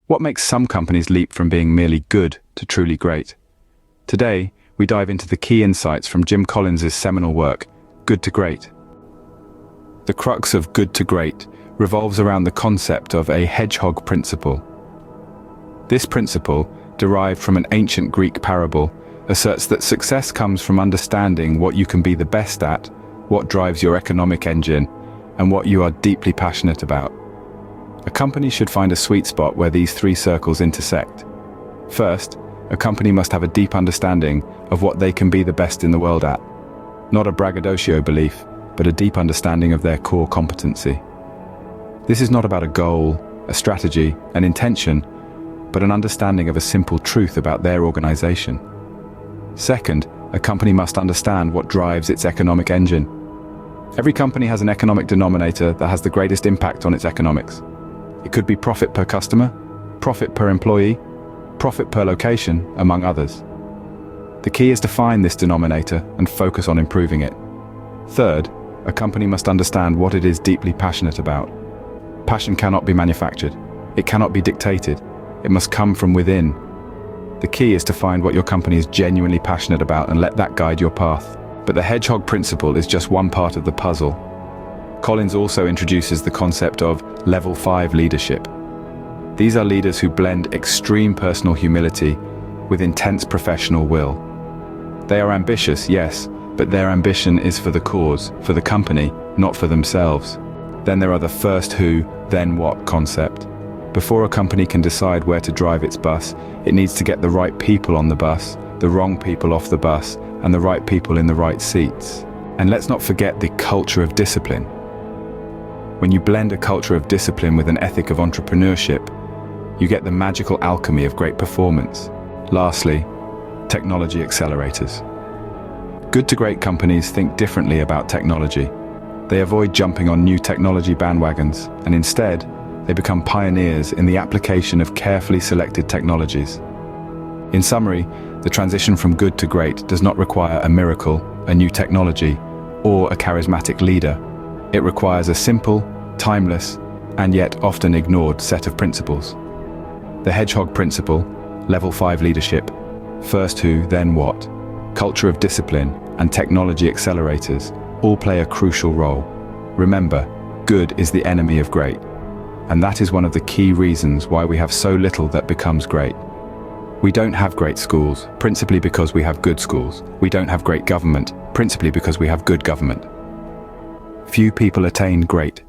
What makes some companies leap from being merely good to truly great? Today, we dive into the key insights from Jim Collins' seminal work, Good to Great. The crux of Good to Great revolves around the concept of a hedgehog principle. This principle, derived from an ancient Greek parable, asserts that success comes from understanding what you can be the best at, what drives your economic engine, and what you are deeply passionate about. A company should find a sweet spot where these three circles intersect. First, a company must have a deep understanding of what they can be the best in the world at. Not a braggadocio belief, but a deep understanding of their core competency. This is not about a goal, a strategy, an intention, but an understanding of a simple truth about their organization. Second, a company must understand what drives its economic engine. Every company has an economic denominator that has the greatest impact on its economics. It could be profit per customer, profit per employee, profit per location, among others. The key is to find this denominator and focus on improving it. Third, a company must understand what it is deeply passionate about. Passion cannot be manufactured. It cannot be dictated. It must come from within. The key is to find what your company is genuinely passionate about and let that guide your path. But the hedgehog principle is just one part of the puzzle. Collins also introduces the concept of level 5 leadership. These are leaders who blend extreme personal humility with intense professional will. They are ambitious, yes, but their ambition is for the cause, for the company, not for themselves. Then there are the first who, then what concept. Before a company can decide where to drive its bus, it needs to get the right people on the bus, the wrong people off the bus, and the right people in the right seats. And let's not forget the culture of discipline. When you blend a culture of discipline with an ethic of entrepreneurship, you get the magical alchemy of great performance. Lastly, technology accelerators. Good to great companies think differently about technology. They avoid jumping on new technology bandwagons, and instead, they become pioneers in the application of carefully selected technologies. In summary, the transition from good to great does not require a miracle, a new technology, or a charismatic leader. It requires a simple, timeless, and yet often ignored set of principles. The hedgehog principle, level 5 leadership, first who, then what, culture of discipline, and technology accelerators all play a crucial role. Remember, good is the enemy of great. And that is one of the key reasons why we have so little that becomes great. We don't have great schools, principally because we have good schools. We don't have great government, principally because we have good government. Few people attain great